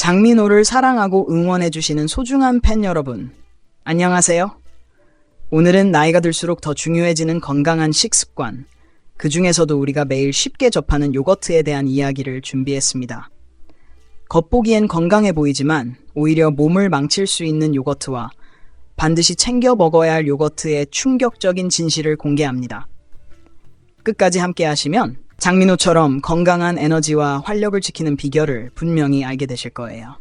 장민호를 사랑하고 응원해주시는 소중한 팬 여러분, 안녕하세요. 오늘은 나이가 들수록 더 중요해지는 건강한 식습관, 그 중에서도 우리가 매일 쉽게 접하는 요거트에 대한 이야기를 준비했습니다. 겉보기엔 건강해 보이지만 오히려 몸을 망칠 수 있는 요거트와 반드시 챙겨 먹어야 할 요거트의 충격적인 진실을 공개합니다. 끝까지 함께 하시면 장민호처럼 건강한 에너지와 활력을 지키는 비결을 분명히 알게 되실 거예요.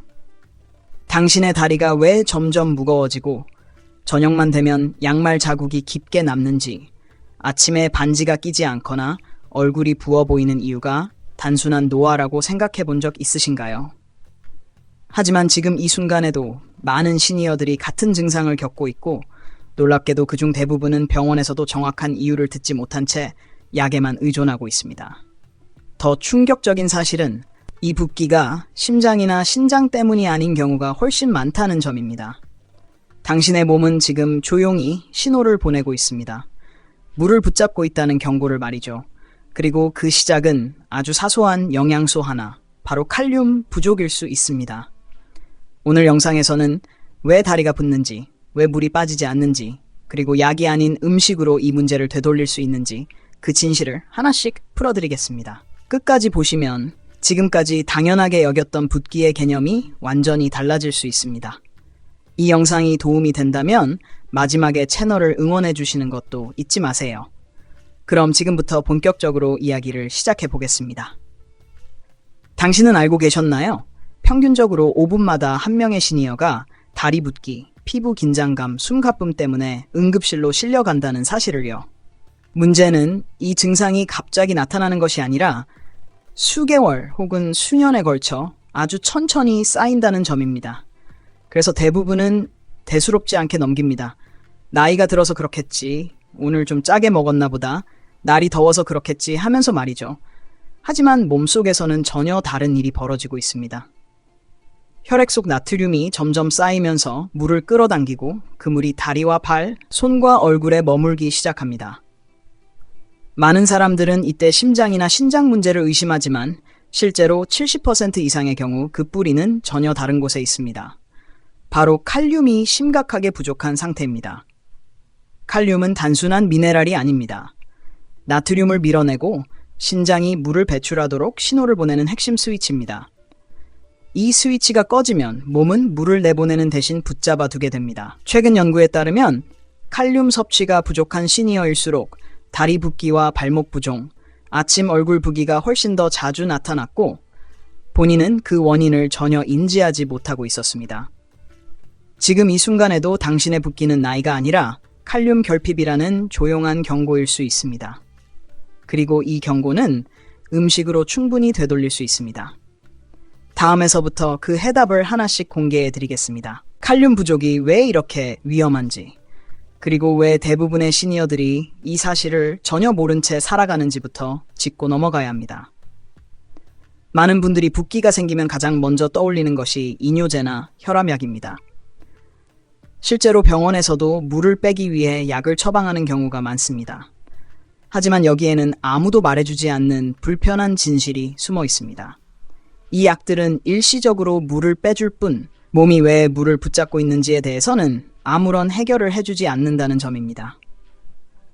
당신의 다리가 왜 점점 무거워지고 저녁만 되면 양말 자국이 깊게 남는지, 아침에 반지가 끼지 않거나 얼굴이 부어 보이는 이유가 단순한 노화라고 생각해 본 적 있으신가요? 하지만 지금 이 순간에도 많은 시니어들이 같은 증상을 겪고 있고, 놀랍게도 그중 대부분은 병원에서도 정확한 이유를 듣지 못한 채 약에만 의존하고 있습니다. 더 충격적인 사실은 이 붓기가 심장이나 신장 때문이 아닌 경우가 훨씬 많다는 점입니다. 당신의 몸은 지금 조용히 신호를 보내고 있습니다. 물을 붙잡고 있다는 경고를 말이죠. 그리고 그 시작은 아주 사소한 영양소 하나, 바로 칼륨 부족일 수 있습니다. 오늘 영상에서는 왜 다리가 붓는지, 왜 물이 빠지지 않는지, 그리고 약이 아닌 음식으로 이 문제를 되돌릴 수 있는지 그 진실을 하나씩 풀어드리겠습니다. 끝까지 보시면 지금까지 당연하게 여겼던 붓기의 개념이 완전히 달라질 수 있습니다. 이 영상이 도움이 된다면 마지막에 채널을 응원해 주시는 것도 잊지 마세요. 그럼 지금부터 본격적으로 이야기를 시작해 보겠습니다. 당신은 알고 계셨나요? 평균적으로 5분마다 한 명의 시니어가 다리 붓기, 피부 긴장감, 숨가쁨 때문에 응급실로 실려간다는 사실을요. 문제는 이 증상이 갑자기 나타나는 것이 아니라 수개월 혹은 수년에 걸쳐 아주 천천히 쌓인다는 점입니다. 그래서 대부분은 대수롭지 않게 넘깁니다. 나이가 들어서 그렇겠지, 오늘 좀 짜게 먹었나 보다, 날이 더워서 그렇겠지 하면서 말이죠. 하지만 몸속에서는 전혀 다른 일이 벌어지고 있습니다. 혈액 속 나트륨이 점점 쌓이면서 물을 끌어당기고 그 물이 다리와 발, 손과 얼굴에 머물기 시작합니다. 많은 사람들은 이때 심장이나 신장 문제를 의심하지만 실제로 70% 이상의 경우 그 뿌리는 전혀 다른 곳에 있습니다. 바로 칼륨이 심각하게 부족한 상태입니다. 칼륨은 단순한 미네랄이 아닙니다. 나트륨을 밀어내고 신장이 물을 배출하도록 신호를 보내는 핵심 스위치입니다. 이 스위치가 꺼지면 몸은 물을 내보내는 대신 붙잡아 두게 됩니다. 최근 연구에 따르면 칼륨 섭취가 부족한 시니어일수록 다리 붓기와 발목 부종, 아침 얼굴 부기가 훨씬 더 자주 나타났고 본인은 그 원인을 전혀 인지하지 못하고 있었습니다. 지금 이 순간에도 당신의 붓기는 나이가 아니라 칼륨 결핍이라는 조용한 경고일 수 있습니다. 그리고 이 경고는 음식으로 충분히 되돌릴 수 있습니다. 다음에서부터 그 해답을 하나씩 공개해 드리겠습니다. 칼륨 부족이 왜 이렇게 위험한지, 그리고 왜 대부분의 시니어들이 이 사실을 전혀 모른 채 살아가는지부터 짚고 넘어가야 합니다. 많은 분들이 붓기가 생기면 가장 먼저 떠올리는 것이 이뇨제나 혈압약입니다. 실제로 병원에서도 물을 빼기 위해 약을 처방하는 경우가 많습니다. 하지만 여기에는 아무도 말해주지 않는 불편한 진실이 숨어 있습니다. 이 약들은 일시적으로 물을 빼줄 뿐 몸이 왜 물을 붙잡고 있는지에 대해서는 아무런 해결을 해주지 않는다는 점입니다.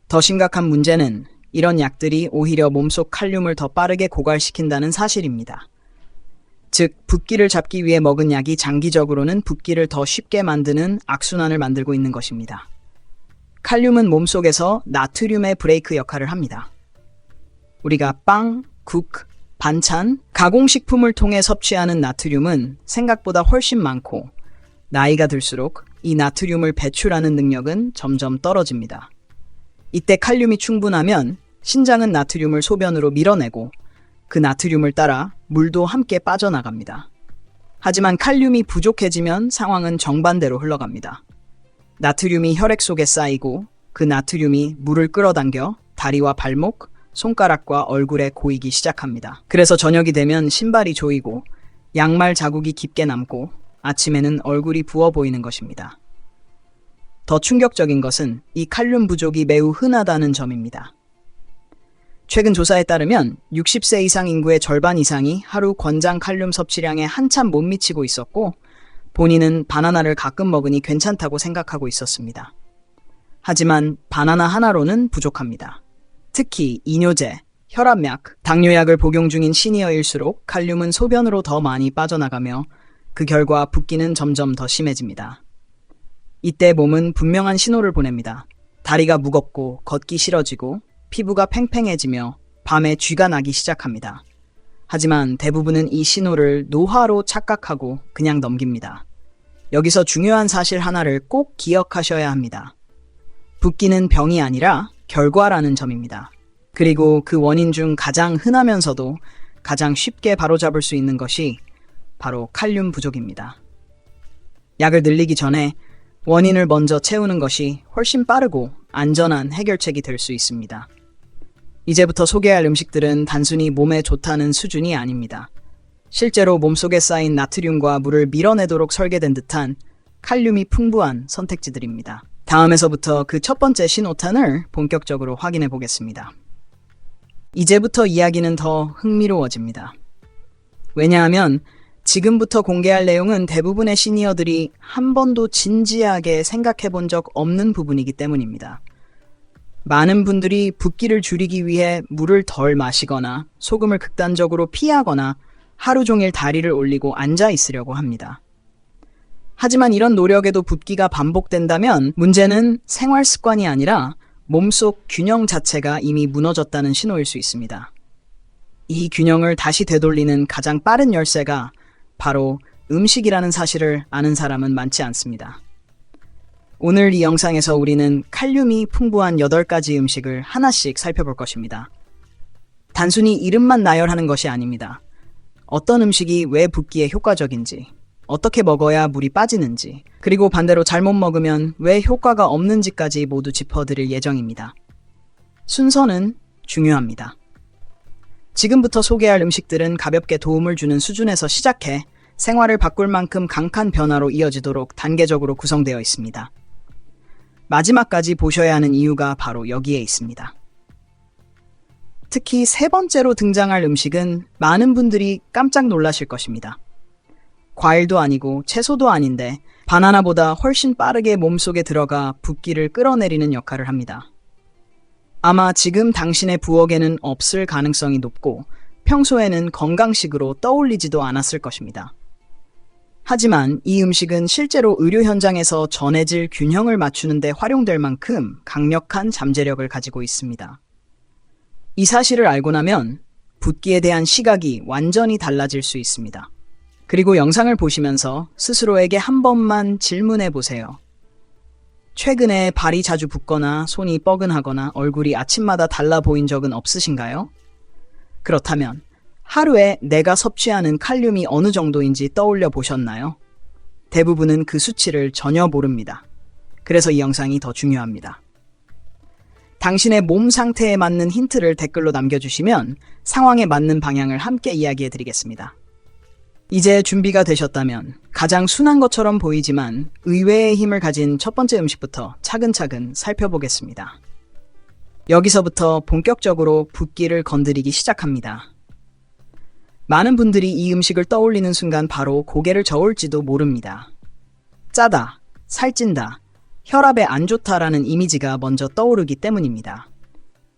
더 심각한 문제는 이런 약들이 오히려 몸속 칼륨을 더 빠르게 고갈시킨다는 사실입니다. 즉, 붓기를 잡기 위해 먹은 약이 장기적으로는 붓기를 더 쉽게 만드는 악순환을 만들고 있는 것입니다. 칼륨은 몸속에서 나트륨의 브레이크 역할을 합니다. 우리가 빵, 국, 반찬, 가공식품을 통해 섭취하는 나트륨은 생각보다 훨씬 많고 나이가 들수록 이 나트륨을 배출하는 능력은 점점 떨어집니다. 이때 칼륨이 충분하면 신장은 나트륨을 소변으로 밀어내고 그 나트륨을 따라 물도 함께 빠져나갑니다. 하지만 칼륨이 부족해지면 상황은 정반대로 흘러갑니다. 나트륨이 혈액 속에 쌓이고 그 나트륨이 물을 끌어당겨 다리와 발목, 손가락과 얼굴에 고이기 시작합니다. 그래서 저녁이 되면 신발이 조이고 양말 자국이 깊게 남고 아침에는 얼굴이 부어 보이는 것입니다. 더 충격적인 것은 이 칼륨 부족이 매우 흔하다는 점입니다. 최근 조사에 따르면 60세 이상 인구의 절반 이상이 하루 권장 칼륨 섭취량에 한참 못 미치고 있었고 본인은 바나나를 가끔 먹으니 괜찮다고 생각하고 있었습니다. 하지만 바나나 하나로는 부족합니다. 특히 이뇨제, 혈압약, 당뇨약을 복용 중인 시니어일수록 칼륨은 소변으로 더 많이 빠져나가며 그 결과 붓기는 점점 더 심해집니다. 이때 몸은 분명한 신호를 보냅니다. 다리가 무겁고 걷기 싫어지고 피부가 팽팽해지며 밤에 쥐가 나기 시작합니다. 하지만 대부분은 이 신호를 노화로 착각하고 그냥 넘깁니다. 여기서 중요한 사실 하나를 꼭 기억하셔야 합니다. 붓기는 병이 아니라 결과라는 점입니다. 그리고 그 원인 중 가장 흔하면서도 가장 쉽게 바로잡을 수 있는 것이 바로 칼륨 부족입니다. 약을 늘리기 전에 원인을 먼저 채우는 것이 훨씬 빠르고 안전한 해결책이 될 수 있습니다. 이제부터 소개할 음식들은 단순히 몸에 좋다는 수준이 아닙니다. 실제로 몸속에 쌓인 나트륨과 물을 밀어내도록 설계된 듯한 칼륨이 풍부한 선택지들입니다. 다음에서부터 그 첫 번째 신호탄을 본격적으로 확인해 보겠습니다. 이제부터 이야기는 더 흥미로워집니다. 왜냐하면 지금부터 공개할 내용은 대부분의 시니어들이 한 번도 진지하게 생각해 본 적 없는 부분이기 때문입니다. 많은 분들이 붓기를 줄이기 위해 물을 덜 마시거나 소금을 극단적으로 피하거나 하루 종일 다리를 올리고 앉아 있으려고 합니다. 하지만 이런 노력에도 붓기가 반복된다면 문제는 생활 습관이 아니라 몸속 균형 자체가 이미 무너졌다는 신호일 수 있습니다. 이 균형을 다시 되돌리는 가장 빠른 열쇠가 바로 음식이라는 사실을 아는 사람은 많지 않습니다. 오늘 이 영상에서 우리는 칼륨이 풍부한 8가지 음식을 하나씩 살펴볼 것입니다. 단순히 이름만 나열하는 것이 아닙니다. 어떤 음식이 왜 붓기에 효과적인지, 어떻게 먹어야 물이 빠지는지, 그리고 반대로 잘못 먹으면 왜 효과가 없는지까지 모두 짚어드릴 예정입니다. 순서는 중요합니다. 지금부터 소개할 음식들은 가볍게 도움을 주는 수준에서 시작해 생활을 바꿀 만큼 강한 변화로 이어지도록 단계적으로 구성되어 있습니다. 마지막까지 보셔야 하는 이유가 바로 여기에 있습니다. 특히 세 번째로 등장할 음식은 많은 분들이 깜짝 놀라실 것입니다. 과일도 아니고 채소도 아닌데 바나나보다 훨씬 빠르게 몸속에 들어가 붓기를 끌어내리는 역할을 합니다. 아마 지금 당신의 부엌에는 없을 가능성이 높고 평소에는 건강식으로 떠올리지도 않았을 것입니다. 하지만 이 음식은 실제로 의료 현장에서 전해질 균형을 맞추는 데 활용될 만큼 강력한 잠재력을 가지고 있습니다. 이 사실을 알고 나면 붓기에 대한 시각이 완전히 달라질 수 있습니다. 그리고 영상을 보시면서 스스로에게 한 번만 질문해 보세요. 최근에 발이 자주 붓거나 손이 뻐근하거나 얼굴이 아침마다 달라 보인 적은 없으신가요? 그렇다면 하루에 내가 섭취하는 칼륨이 어느 정도인지 떠올려 보셨나요? 대부분은 그 수치를 전혀 모릅니다. 그래서 이 영상이 더 중요합니다. 당신의 몸 상태에 맞는 힌트를 댓글로 남겨주시면 상황에 맞는 방향을 함께 이야기해 드리겠습니다. 이제 준비가 되셨다면 가장 순한 것처럼 보이지만 의외의 힘을 가진 첫 번째 음식부터 차근차근 살펴보겠습니다. 여기서부터 본격적으로 붓기를 건드리기 시작합니다. 많은 분들이 이 음식을 떠올리는 순간 바로 고개를 저을지도 모릅니다. 짜다, 살찐다, 혈압에 안 좋다라는 이미지가 먼저 떠오르기 때문입니다.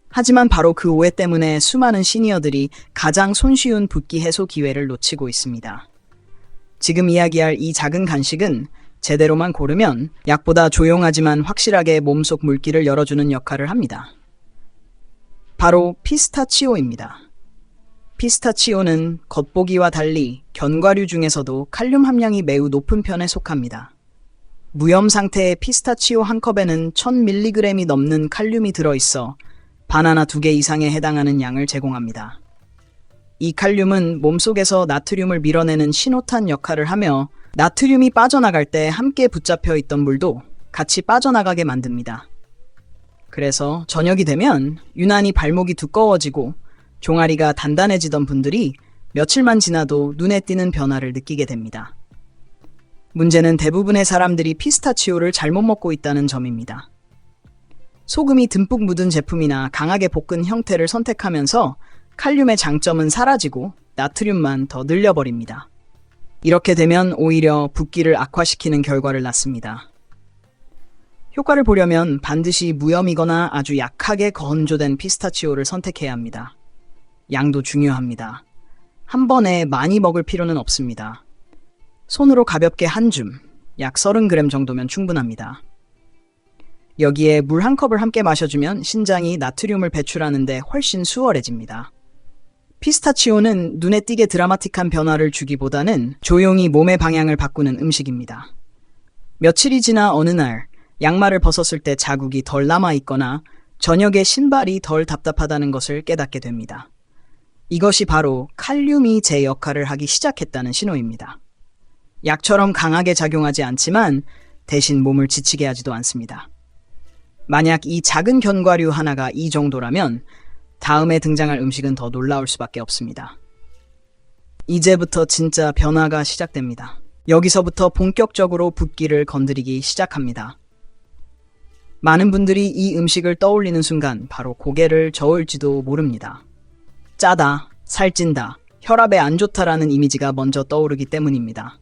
하지만 바로 그 오해 때문에 수많은 시니어들이 가장 손쉬운 붓기 해소 기회를 놓치고 있습니다. 지금 이야기할 이 작은 간식은 제대로만 고르면 약보다 조용하지만 확실하게 몸속 물기를 열어주는 역할을 합니다. 바로 피스타치오입니다. 피스타치오는 겉보기와 달리 견과류 중에서도 칼륨 함량이 매우 높은 편에 속합니다. 무염 상태의 피스타치오 한 컵에는 1000mg이 넘는 칼륨이 들어있어 바나나 2개 이상에 해당하는 양을 제공합니다. 이 칼륨은 몸속에서 나트륨을 밀어내는 신호탄 역할을 하며 나트륨이 빠져나갈 때 함께 붙잡혀 있던 물도 같이 빠져나가게 만듭니다. 그래서 저녁이 되면 유난히 발목이 두꺼워지고 종아리가 단단해지던 분들이 며칠만 지나도 눈에 띄는 변화를 느끼게 됩니다. 문제는 대부분의 사람들이 피스타치오를 잘못 먹고 있다는 점입니다. 소금이 듬뿍 묻은 제품이나 강하게 볶은 형태를 선택하면서 칼륨의 장점은 사라지고 나트륨만 더 늘려버립니다. 이렇게 되면 오히려 붓기를 악화시키는 결과를 낳습니다. 효과를 보려면 반드시 무염이거나 아주 약하게 건조된 피스타치오를 선택해야 합니다. 양도 중요합니다. 한 번에 많이 먹을 필요는 없습니다. 손으로 가볍게 한 줌, 약 30g 정도면 충분합니다. 여기에 물 한 컵을 함께 마셔주면 신장이 나트륨을 배출하는데 훨씬 수월해집니다. 피스타치오는 눈에 띄게 드라마틱한 변화를 주기보다는 조용히 몸의 방향을 바꾸는 음식입니다. 며칠이 지나 어느 날 양말을 벗었을 때 자국이 덜 남아있거나 저녁에 신발이 덜 답답하다는 것을 깨닫게 됩니다. 이것이 바로 칼륨이 제 역할을 하기 시작했다는 신호입니다. 약처럼 강하게 작용하지 않지만 대신 몸을 지치게 하지도 않습니다. 만약 이 작은 견과류 하나가 이 정도라면 다음에 등장할 음식은 더 놀라울 수밖에 없습니다. 이제부터 진짜 변화가 시작됩니다. 여기서부터 본격적으로 붓기를 건드리기 시작합니다. 많은 분들이 이 음식을 떠올리는 순간 바로 고개를 저을지도 모릅니다. 짜다, 살찐다, 혈압에 안 좋다라는 이미지가 먼저 떠오르기 때문입니다.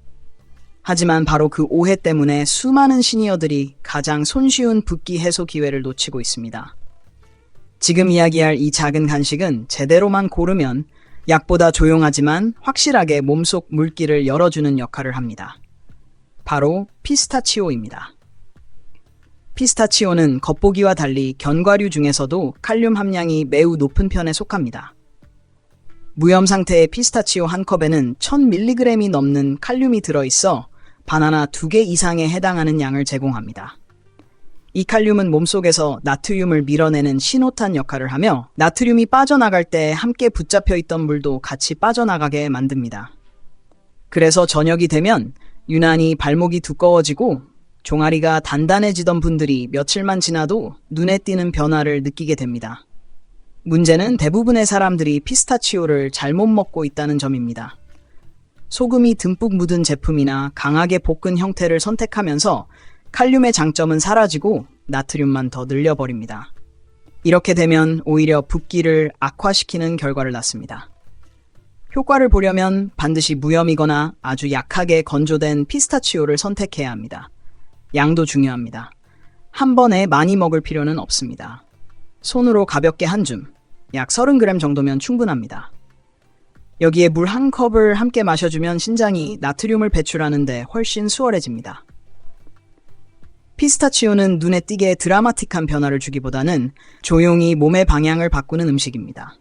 하지만 바로 그 오해 때문에 수많은 시니어들이 가장 손쉬운 붓기 해소 기회를 놓치고 있습니다. 지금 이야기할 이 작은 간식은 제대로만 고르면 약보다 조용하지만 확실하게 몸속 물기를 열어주는 역할을 합니다. 바로 피스타치오입니다. 피스타치오는 겉보기와 달리 견과류 중에서도 칼륨 함량이 매우 높은 편에 속합니다. 무염 상태의 피스타치오 한 컵에는 1000mg이 넘는 칼륨이 들어있어 바나나 2개 이상에 해당하는 양을 제공합니다. 이 칼륨은 몸속에서 나트륨을 밀어내는 신호탄 역할을 하며 나트륨이 빠져나갈 때 함께 붙잡혀 있던 물도 같이 빠져나가게 만듭니다. 그래서 저녁이 되면 유난히 발목이 두꺼워지고 종아리가 단단해지던 분들이 며칠만 지나도 눈에 띄는 변화를 느끼게 됩니다. 문제는 대부분의 사람들이 피스타치오를 잘못 먹고 있다는 점입니다. 소금이 듬뿍 묻은 제품이나 강하게 볶은 형태를 선택하면서 칼륨의 장점은 사라지고 나트륨만 더 늘려버립니다. 이렇게 되면 오히려 붓기를 악화시키는 결과를 낳습니다. 효과를 보려면 반드시 무염이거나 아주 약하게 건조된 피스타치오를 선택해야 합니다. 양도 중요합니다. 한 번에 많이 먹을 필요는 없습니다. 손으로 가볍게 한 줌, 약 30g 정도면 충분합니다. 여기에 물 한 컵을 함께 마셔주면 신장이 나트륨을 배출하는데 훨씬 수월해집니다. 피스타치오는 눈에 띄게 드라마틱한 변화를 주기보다는 조용히 몸의 방향을 바꾸는 음식입니다.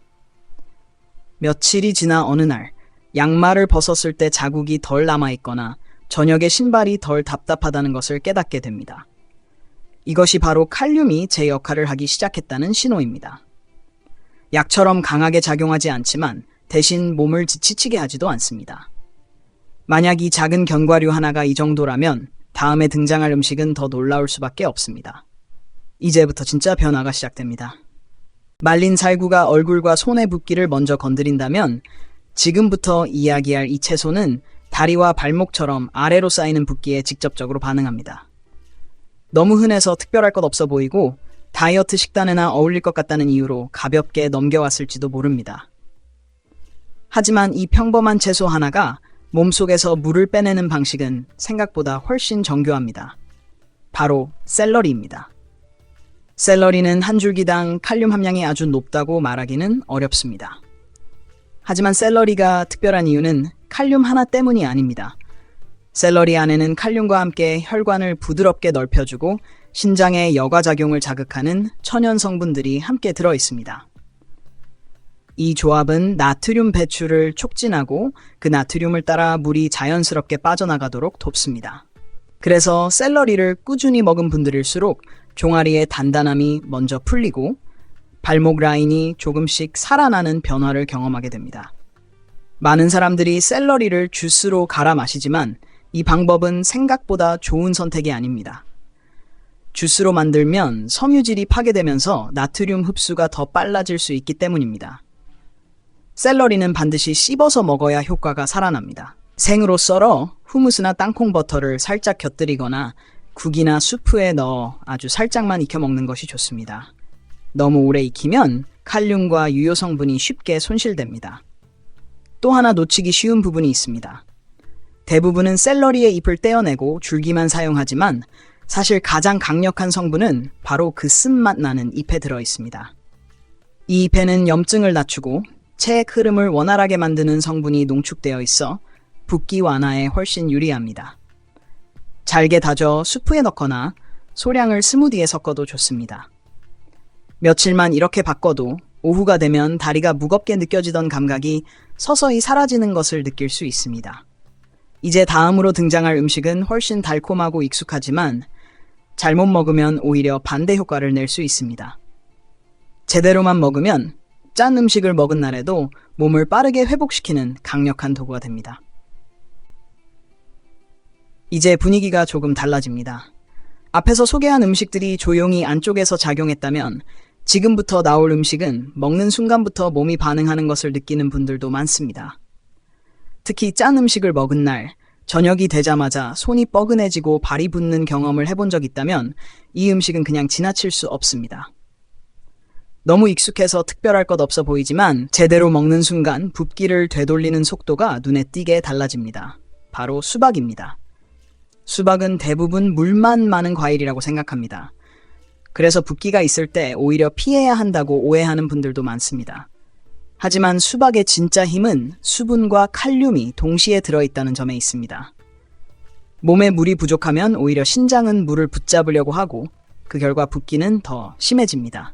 며칠이 지나 어느 날 양말을 벗었을 때 자국이 덜 남아있거나 저녁에 신발이 덜 답답하다는 것을 깨닫게 됩니다. 이것이 바로 칼륨이 제 역할을 하기 시작했다는 신호입니다. 약처럼 강하게 작용하지 않지만 대신 몸을 지치게 하지도 않습니다. 만약 이 작은 견과류 하나가 이 정도라면 다음에 등장할 음식은 더 놀라울 수밖에 없습니다. 이제부터 진짜 변화가 시작됩니다. 말린 살구가 얼굴과 손의 붓기를 먼저 건드린다면 지금부터 이야기할 이 채소는 다리와 발목처럼 아래로 쌓이는 붓기에 직접적으로 반응합니다. 너무 흔해서 특별할 것 없어 보이고 다이어트 식단에나 어울릴 것 같다는 이유로 가볍게 넘겨왔을지도 모릅니다. 하지만 이 평범한 채소 하나가 몸속에서 물을 빼내는 방식은 생각보다 훨씬 정교합니다. 바로 샐러리입니다. 샐러리는 한 줄기당 칼륨 함량이 아주 높다고 말하기는 어렵습니다. 하지만 샐러리가 특별한 이유는 칼륨 하나 때문이 아닙니다. 샐러리 안에는 칼륨과 함께 혈관을 부드럽게 넓혀주고 신장의 여과작용을 자극하는 천연 성분들이 함께 들어 있습니다. 이 조합은 나트륨 배출을 촉진하고 그 나트륨을 따라 물이 자연스럽게 빠져나가도록 돕습니다. 그래서 샐러리를 꾸준히 먹은 분들일수록 종아리의 단단함이 먼저 풀리고 발목 라인이 조금씩 살아나는 변화를 경험하게 됩니다. 많은 사람들이 샐러리를 주스로 갈아 마시지만 이 방법은 생각보다 좋은 선택이 아닙니다. 주스로 만들면 섬유질이 파괴되면서 나트륨 흡수가 더 빨라질 수 있기 때문입니다. 샐러리는 반드시 씹어서 먹어야 효과가 살아납니다. 생으로 썰어 후무스나 땅콩 버터를 살짝 곁들이거나 국이나 수프에 넣어 아주 살짝만 익혀 먹는 것이 좋습니다. 너무 오래 익히면 칼륨과 유효 성분이 쉽게 손실됩니다. 또 하나 놓치기 쉬운 부분이 있습니다. 대부분은 샐러리의 잎을 떼어내고 줄기만 사용하지만 사실 가장 강력한 성분은 바로 그 쓴맛 나는 잎에 들어 있습니다. 이 잎에는 염증을 낮추고 체액 흐름을 원활하게 만드는 성분이 농축되어 있어 붓기 완화에 훨씬 유리합니다. 잘게 다져 수프에 넣거나 소량을 스무디에 섞어도 좋습니다. 며칠만 이렇게 바꿔도 오후가 되면 다리가 무겁게 느껴지던 감각이 서서히 사라지는 것을 느낄 수 있습니다. 이제 다음으로 등장할 음식은 훨씬 달콤하고 익숙하지만 잘못 먹으면 오히려 반대 효과를 낼 수 있습니다. 제대로만 먹으면 짠 음식을 먹은 날에도 몸을 빠르게 회복시키는 강력한 도구가 됩니다. 이제 분위기가 조금 달라집니다. 앞에서 소개한 음식들이 조용히 안쪽에서 작용했다면 지금부터 나올 음식은 먹는 순간부터 몸이 반응하는 것을 느끼는 분들도 많습니다. 특히 짠 음식을 먹은 날, 저녁이 되자마자 손이 뻐근해지고 발이 붓는 경험을 해본 적 있다면 이 음식은 그냥 지나칠 수 없습니다. 너무 익숙해서 특별할 것 없어 보이지만 제대로 먹는 순간 붓기를 되돌리는 속도가 눈에 띄게 달라집니다. 바로 수박입니다. 수박은 대부분 물만 많은 과일이라고 생각합니다. 그래서 붓기가 있을 때 오히려 피해야 한다고 오해하는 분들도 많습니다. 하지만 수박의 진짜 힘은 수분과 칼륨이 동시에 들어있다는 점에 있습니다. 몸에 물이 부족하면 오히려 신장은 물을 붙잡으려고 하고 그 결과 붓기는 더 심해집니다.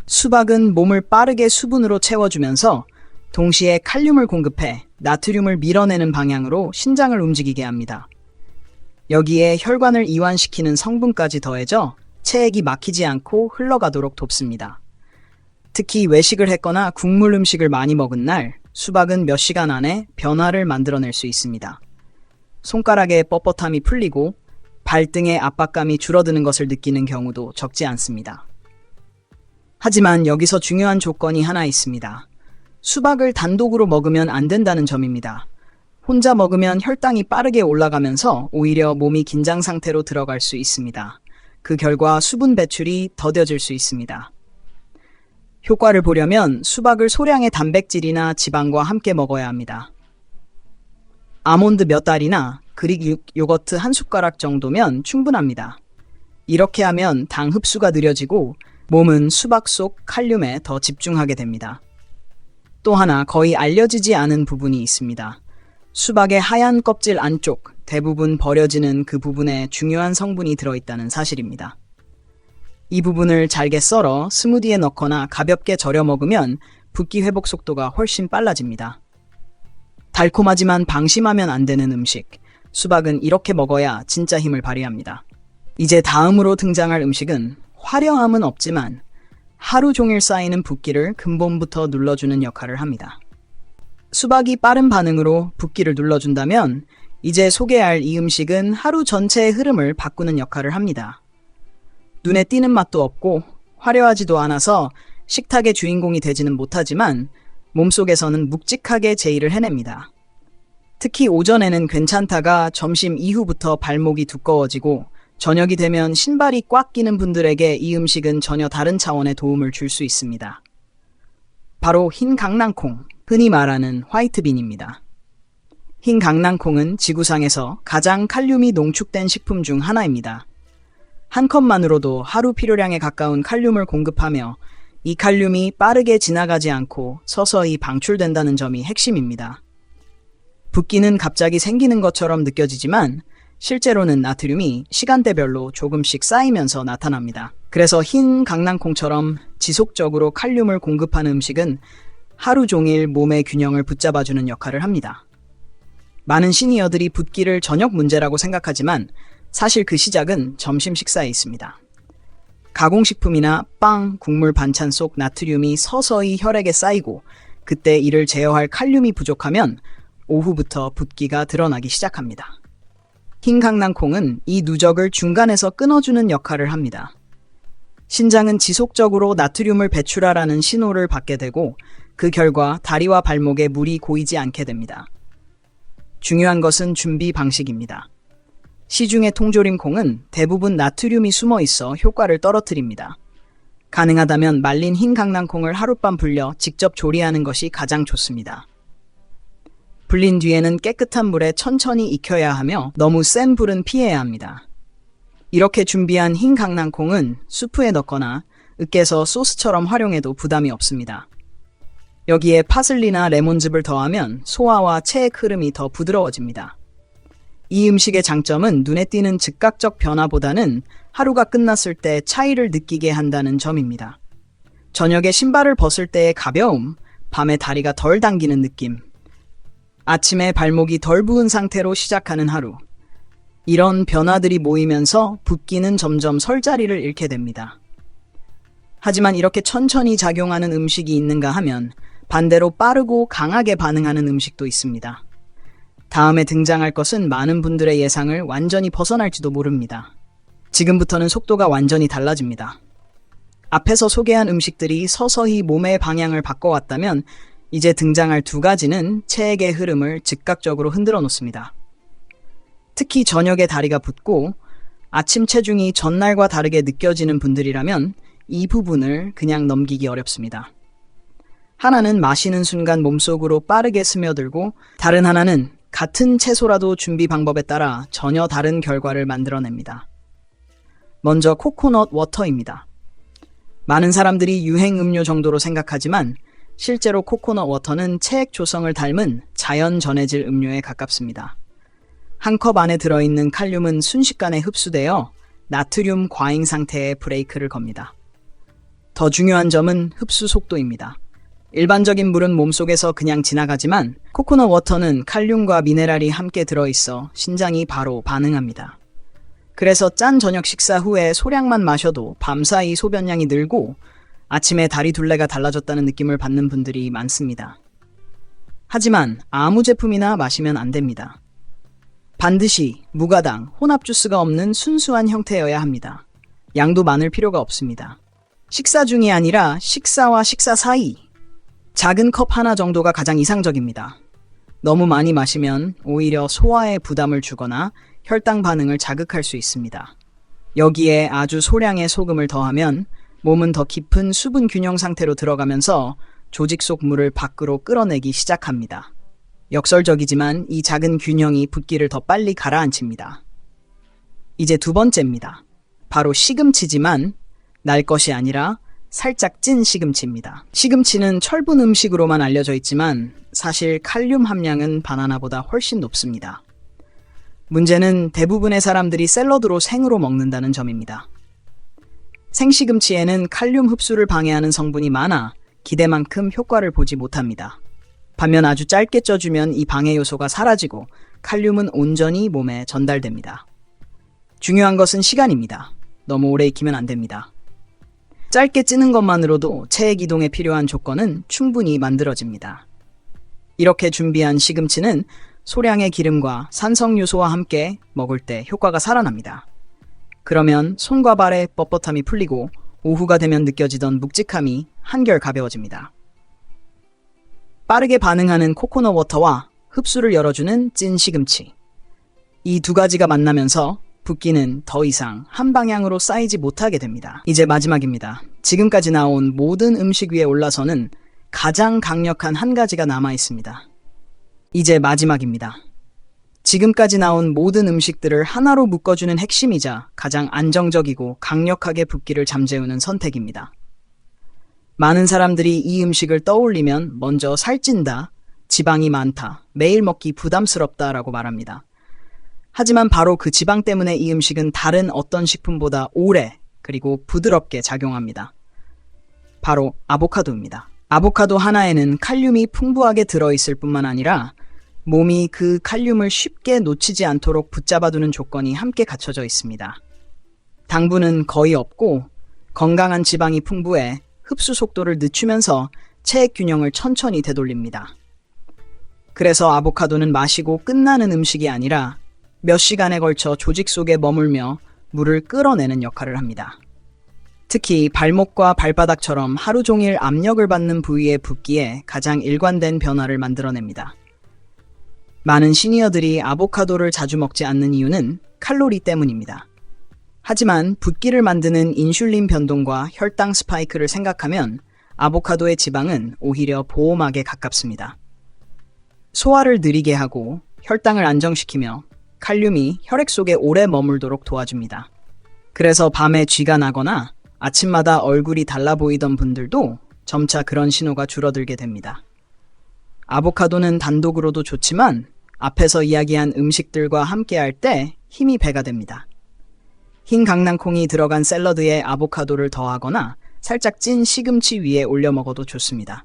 수박은 몸을 빠르게 수분으로 채워주면서 동시에 칼륨을 공급해 나트륨을 밀어내는 방향으로 신장을 움직이게 합니다. 여기에 혈관을 이완시키는 성분까지 더해져 체액이 막히지 않고 흘러가도록 돕습니다. 특히 외식을 했거나 국물 음식을 많이 먹은 날, 수박은 몇 시간 안에 변화를 만들어낼 수 있습니다. 손가락의 뻣뻣함이 풀리고 발등의 압박감이 줄어드는 것을 느끼는 경우도 적지 않습니다. 하지만 여기서 중요한 조건이 하나 있습니다. 수박을 단독으로 먹으면 안 된다는 점입니다. 혼자 먹으면 혈당이 빠르게 올라가면서 오히려 몸이 긴장 상태로 들어갈 수 있습니다. 그 결과 수분 배출이 더뎌질 수 있습니다. 효과를 보려면 수박을 소량의 단백질이나 지방과 함께 먹어야 합니다. 아몬드 몇 알이나 그릭 요거트 한 숟가락 정도면 충분합니다. 이렇게 하면 당 흡수가 느려지고 몸은 수박 속 칼륨에 더 집중하게 됩니다. 또 하나 거의 알려지지 않은 부분이 있습니다. 수박의 하얀 껍질 안쪽, 대부분 버려지는 그 부분에 중요한 성분이 들어있다는 사실입니다. 이 부분을 잘게 썰어 스무디에 넣거나 가볍게 절여 먹으면 붓기 회복 속도가 훨씬 빨라집니다. 달콤하지만 방심하면 안 되는 음식, 수박은 이렇게 먹어야 진짜 힘을 발휘합니다. 이제 다음으로 등장할 음식은 화려함은 없지만 하루 종일 쌓이는 붓기를 근본부터 눌러주는 역할을 합니다. 수박이 빠른 반응으로 붓기를 눌러준다면 이제 소개할 이 음식은 하루 전체의 흐름을 바꾸는 역할을 합니다. 눈에 띄는 맛도 없고 화려하지도 않아서 식탁의 주인공이 되지는 못하지만 몸속에서는 묵직하게 제의를 해냅니다. 특히 오전에는 괜찮다가 점심 이후부터 발목이 두꺼워지고 저녁이 되면 신발이 꽉 끼는 분들에게 이 음식은 전혀 다른 차원의 도움을 줄 수 있습니다. 바로 흰 강낭콩, 흔히 말하는 화이트빈입니다. 흰 강낭콩은 지구상에서 가장 칼륨이 농축된 식품 중 하나입니다. 한 컵만으로도 하루 필요량에 가까운 칼륨을 공급하며 이 칼륨이 빠르게 지나가지 않고 서서히 방출된다는 점이 핵심입니다. 붓기는 갑자기 생기는 것처럼 느껴지지만 실제로는 나트륨이 시간대별로 조금씩 쌓이면서 나타납니다. 그래서 흰 강낭콩처럼 지속적으로 칼륨을 공급하는 음식은 하루 종일 몸의 균형을 붙잡아주는 역할을 합니다. 많은 시니어들이 붓기를 저녁 문제라고 생각하지만 사실 그 시작은 점심 식사에 있습니다. 가공식품이나 빵, 국물 반찬 속 나트륨이 서서히 혈액에 쌓이고 그때 이를 제어할 칼륨이 부족하면 오후부터 붓기가 드러나기 시작합니다. 흰 강낭콩은 이 누적을 중간에서 끊어주는 역할을 합니다. 신장은 지속적으로 나트륨을 배출하라는 신호를 받게 되고 그 결과 다리와 발목에 물이 고이지 않게 됩니다. 중요한 것은 준비 방식입니다. 시중의 통조림 콩은 대부분 나트륨이 숨어 있어 효과를 떨어뜨립니다. 가능하다면 말린 흰 강낭콩을 하룻밤 불려 직접 조리하는 것이 가장 좋습니다. 불린 뒤에는 깨끗한 물에 천천히 익혀야 하며 너무 센 불은 피해야 합니다. 이렇게 준비한 흰 강낭콩은 수프에 넣거나 으깨서 소스처럼 활용해도 부담이 없습니다. 여기에 파슬리나 레몬즙을 더하면 소화와 체액 흐름이 더 부드러워집니다. 이 음식의 장점은 눈에 띄는 즉각적 변화보다는 하루가 끝났을 때 차이를 느끼게 한다는 점입니다. 저녁에 신발을 벗을 때의 가벼움, 밤에 다리가 덜 당기는 느낌, 아침에 발목이 덜 부은 상태로 시작하는 하루. 이런 변화들이 모이면서 붓기는 점점 설 자리를 잃게 됩니다. 하지만 이렇게 천천히 작용하는 음식이 있는가 하면 반대로 빠르고 강하게 반응하는 음식도 있습니다. 다음에 등장할 것은 많은 분들의 예상을 완전히 벗어날지도 모릅니다. 지금부터는 속도가 완전히 달라집니다. 앞에서 소개한 음식들이 서서히 몸의 방향을 바꿔왔다면 이제 등장할 두 가지는 체액의 흐름을 즉각적으로 흔들어 놓습니다. 특히 저녁에 다리가 붓고 아침 체중이 전날과 다르게 느껴지는 분들이라면 이 부분을 그냥 넘기기 어렵습니다. 하나는 마시는 순간 몸속으로 빠르게 스며들고 다른 하나는 같은 채소라도 준비 방법에 따라 전혀 다른 결과를 만들어냅니다. 먼저 코코넛 워터입니다. 많은 사람들이 유행 음료 정도로 생각하지만 실제로 코코넛 워터는 체액 조성을 닮은 자연 전해질 음료에 가깝습니다. 한 컵 안에 들어있는 칼륨은 순식간에 흡수되어 나트륨 과잉 상태에 브레이크를 겁니다. 더 중요한 점은 흡수 속도입니다. 일반적인 물은 몸속에서 그냥 지나가지만 코코넛 워터는 칼륨과 미네랄이 함께 들어있어 신장이 바로 반응합니다. 그래서 짠 저녁 식사 후에 소량만 마셔도 밤사이 소변량이 늘고 아침에 다리 둘레가 달라졌다는 느낌을 받는 분들이 많습니다. 하지만 아무 제품이나 마시면 안 됩니다. 반드시 무가당, 혼합 주스가 없는 순수한 형태여야 합니다. 양도 많을 필요가 없습니다. 식사 중이 아니라 식사와 식사 사이, 작은 컵 하나 정도가 가장 이상적입니다. 너무 많이 마시면 오히려 소화에 부담을 주거나 혈당 반응을 자극할 수 있습니다. 여기에 아주 소량의 소금을 더하면 몸은 더 깊은 수분 균형 상태로 들어가면서 조직 속 물을 밖으로 끌어내기 시작합니다. 역설적이지만 이 작은 균형이 붓기를 더 빨리 가라앉힙니다. 이제 두 번째입니다. 바로 시금치지만 날 것이 아니라 살짝 찐 시금치입니다. 시금치는 철분 음식으로만 알려져 있지만 사실 칼륨 함량은 바나나보다 훨씬 높습니다. 문제는 대부분의 사람들이 샐러드로 생으로 먹는다는 점입니다. 생시금치에는 칼륨 흡수를 방해하는 성분이 많아 기대만큼 효과를 보지 못합니다. 반면 아주 짧게 쪄주면 이 방해 요소가 사라지고 칼륨은 온전히 몸에 전달됩니다. 중요한 것은 시간입니다. 너무 오래 익히면 안 됩니다. 짧게 찌는 것만으로도 체액 이동에 필요한 조건은 충분히 만들어집니다. 이렇게 준비한 시금치는 소량의 기름과 산성 요소와 함께 먹을 때 효과가 살아납니다. 그러면 손과 발의 뻣뻣함이 풀리고 오후가 되면 느껴지던 묵직함이 한결 가벼워집니다. 빠르게 반응하는 코코넛 워터와 흡수를 열어주는 찐 시금치. 이 두 가지가 만나면서 붓기는 더 이상 한 방향으로 쌓이지 못하게 됩니다. 이제 마지막입니다. 지금까지 나온 모든 음식 위에 올라서는 가장 강력한 한 가지가 남아 있습니다. 이제 마지막입니다. 지금까지 나온 모든 음식들을 하나로 묶어주는 핵심이자 가장 안정적이고 강력하게 붓기를 잠재우는 선택입니다. 많은 사람들이 이 음식을 떠올리면 먼저 살찐다, 지방이 많다, 매일 먹기 부담스럽다라고 말합니다. 하지만 바로 그 지방 때문에 이 음식은 다른 어떤 식품보다 오래 그리고 부드럽게 작용합니다. 바로 아보카도입니다. 아보카도 하나에는 칼륨이 풍부하게 들어있을 뿐만 아니라 몸이 그 칼륨을 쉽게 놓치지 않도록 붙잡아두는 조건이 함께 갖춰져 있습니다. 당분은 거의 없고 건강한 지방이 풍부해 흡수 속도를 늦추면서 체액 균형을 천천히 되돌립니다. 그래서 아보카도는 마시고 끝나는 음식이 아니라 몇 시간에 걸쳐 조직 속에 머물며 물을 끌어내는 역할을 합니다. 특히 발목과 발바닥처럼 하루 종일 압력을 받는 부위의 붓기에 가장 일관된 변화를 만들어냅니다. 많은 시니어들이 아보카도를 자주 먹지 않는 이유는 칼로리 때문입니다. 하지만 붓기를 만드는 인슐린 변동과 혈당 스파이크를 생각하면 아보카도의 지방은 오히려 보호막에 가깝습니다. 소화를 느리게 하고 혈당을 안정시키며 칼륨이 혈액 속에 오래 머물도록 도와줍니다. 그래서 밤에 쥐가 나거나 아침마다 얼굴이 달라 보이던 분들도 점차 그런 신호가 줄어들게 됩니다. 아보카도는 단독으로도 좋지만 앞에서 이야기한 음식들과 함께할 때 힘이 배가 됩니다. 흰 강낭콩이 들어간 샐러드에 아보카도를 더하거나 살짝 찐 시금치 위에 올려 먹어도 좋습니다.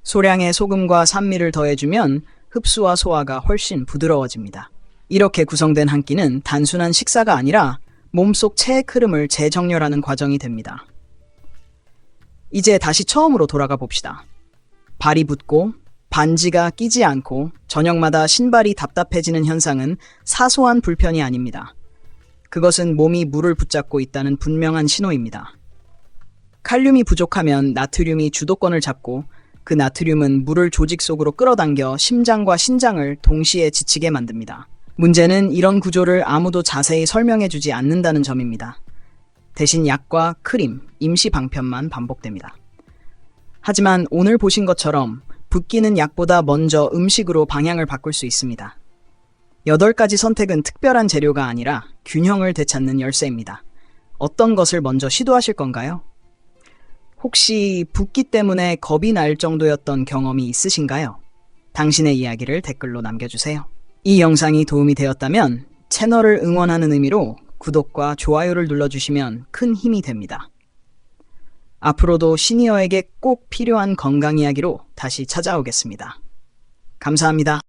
소량의 소금과 산미를 더해주면 흡수와 소화가 훨씬 부드러워집니다. 이렇게 구성된 한 끼는 단순한 식사가 아니라 몸속 체액 흐름을 재정렬하는 과정이 됩니다. 이제 다시 처음으로 돌아가 봅시다. 발이 붓고 반지가 끼지 않고 저녁마다 신발이 답답해지는 현상은 사소한 불편이 아닙니다. 그것은 몸이 물을 붙잡고 있다는 분명한 신호입니다. 칼륨이 부족하면 나트륨이 주도권을 잡고 그 나트륨은 물을 조직 속으로 끌어당겨 심장과 신장을 동시에 지치게 만듭니다. 문제는 이런 구조를 아무도 자세히 설명해주지 않는다는 점입니다. 대신 약과 크림, 임시 방편만 반복됩니다. 하지만 오늘 보신 것처럼 붓기는 약보다 먼저 음식으로 방향을 바꿀 수 있습니다. 8가지 선택은 특별한 재료가 아니라 균형을 되찾는 열쇠입니다. 어떤 것을 먼저 시도하실 건가요? 혹시 붓기 때문에 겁이 날 정도였던 경험이 있으신가요? 당신의 이야기를 댓글로 남겨주세요. 이 영상이 도움이 되었다면 채널을 응원하는 의미로 구독과 좋아요를 눌러주시면 큰 힘이 됩니다. 앞으로도 시니어에게 꼭 필요한 건강 이야기로 다시 찾아오겠습니다. 감사합니다.